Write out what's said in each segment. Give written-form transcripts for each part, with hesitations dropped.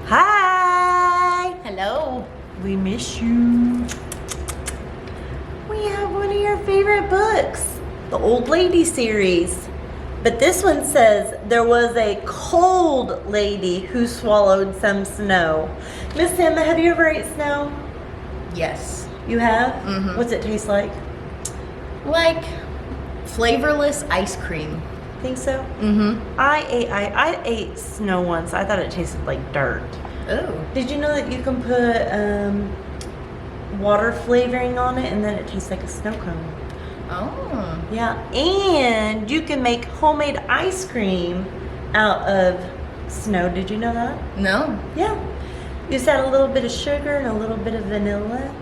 Hi! Hello. We miss you. We have one of your favorite books, the Old Lady series. But this one says there was a cold lady who swallowed some snow. Miss Emma, have you ever ate snow? Yes. You have? Mhm. What's it taste like? Like flavorless ice cream. Think so? Mm-hmm. I ate snow once. I thought it tasted like dirt. Oh. Did you know that you can put water flavoring on it and then it tastes like a snow cone? Oh. Yeah, and you can make homemade ice cream out of snow. Did you know that? No. Yeah. You just add a little bit of sugar and a little bit of vanilla.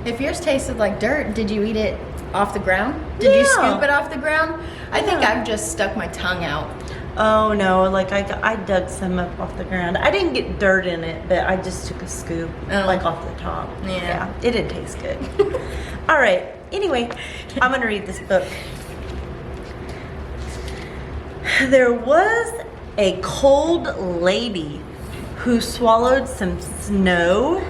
If yours tasted like dirt, did you eat it off the ground? Did you Yeah. scoop it off the ground? I think Yeah. I've just stuck my tongue out. Oh no, like I dug some up off the ground. I didn't get dirt in it, but I just took a scoop, Oh. like off the top. Yeah. It didn't taste good. All right, anyway, I'm gonna read this book. There was a cold lady who swallowed some snow.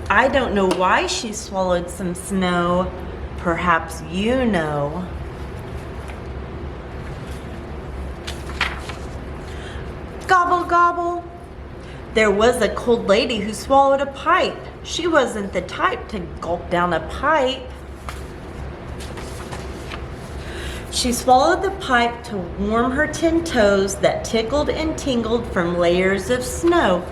I don't know why she swallowed some snow. Perhaps you know. Gobble, gobble. There was a cold lady who swallowed a pipe. She wasn't the type to gulp down a pipe. She swallowed the pipe to warm her 10 toes that tickled and tingled from layers of snow.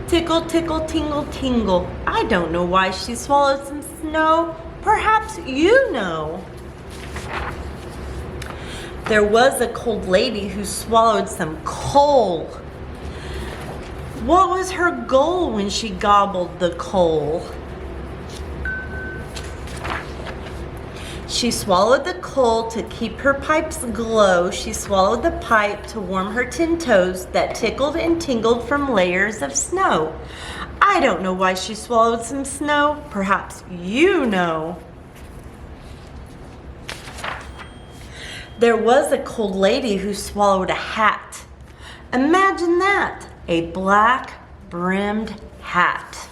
Tickle, tickle, tingle, tingle. I don't know why she swallowed some snow. Perhaps you know. There was a cold lady who swallowed some coal. What was her goal when she gobbled the coal? She swallowed the coal to keep her pipes glow. She swallowed the pipe to warm her 10 toes that tickled and tingled from layers of snow. I don't know why she swallowed some snow. Perhaps you know. There was a cold lady who swallowed a hat. Imagine that, a black brimmed hat.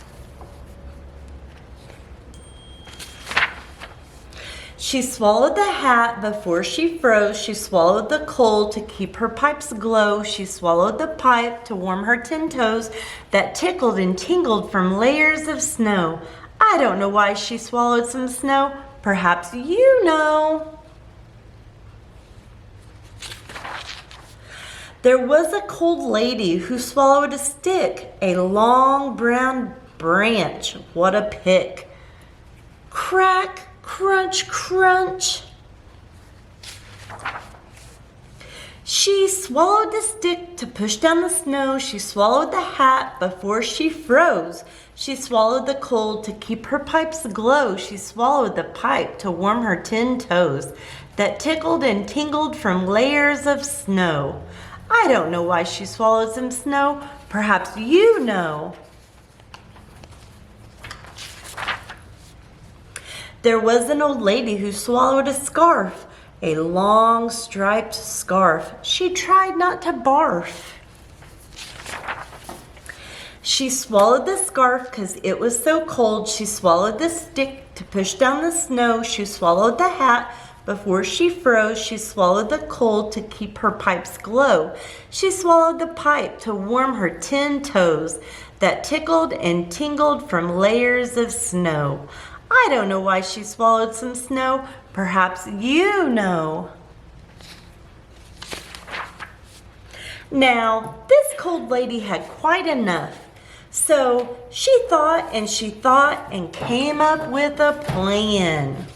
She swallowed the hat before she froze. She swallowed the coal to keep her pipes glow. She swallowed the pipe to warm her 10 toes that tickled and tingled from layers of snow. I don't know why she swallowed some snow. Perhaps you know. There was a cold lady who swallowed a stick, a long brown branch. What a pick. Crack, crunch, crunch. She swallowed the stick to push down the snow. She swallowed the hat before she froze. She swallowed the coal to keep her pipes glow. She swallowed the pipe to warm her 10 toes that tickled and tingled from layers of snow. I don't know why she swallowed some snow. Perhaps you know. There was an old lady who swallowed a scarf, a long striped scarf. She tried not to barf. She swallowed the scarf because it was so cold. She swallowed the stick to push down the snow. She swallowed the hat before she froze. She swallowed the coal to keep her pipes glow. She swallowed the pipe to warm her 10 toes that tickled and tingled from layers of snow. I don't know why she swallowed some snow. Perhaps you know. Now, this cold lady had quite enough. So she thought and came up with a plan.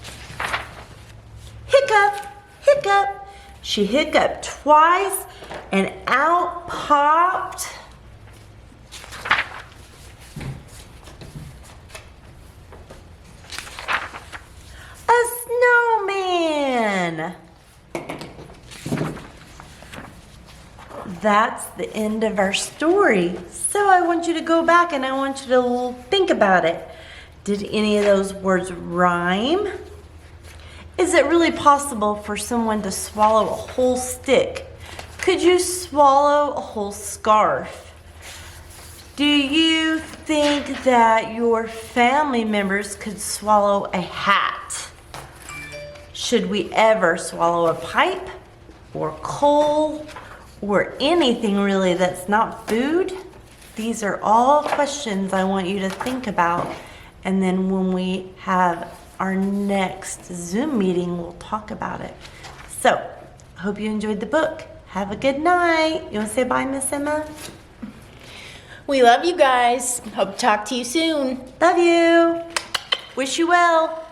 Hiccup, hiccup. She hiccuped twice and out popped a snowman. That's the end of our story. So I want you to go back and I want you to think about it. Did any of those words rhyme? Is it really possible for someone to swallow a whole stick? Could you swallow a whole scarf? Do you think that your family members could swallow a hat? Should we ever swallow a pipe or coal or anything really that's not food? These are all questions I want you to think about. And then when we have our next Zoom meeting, we'll talk about it. So, I hope you enjoyed the book. Have a good night. You want to say bye, Miss Emma? We love you guys. Hope to talk to you soon. Love you. Wish you well.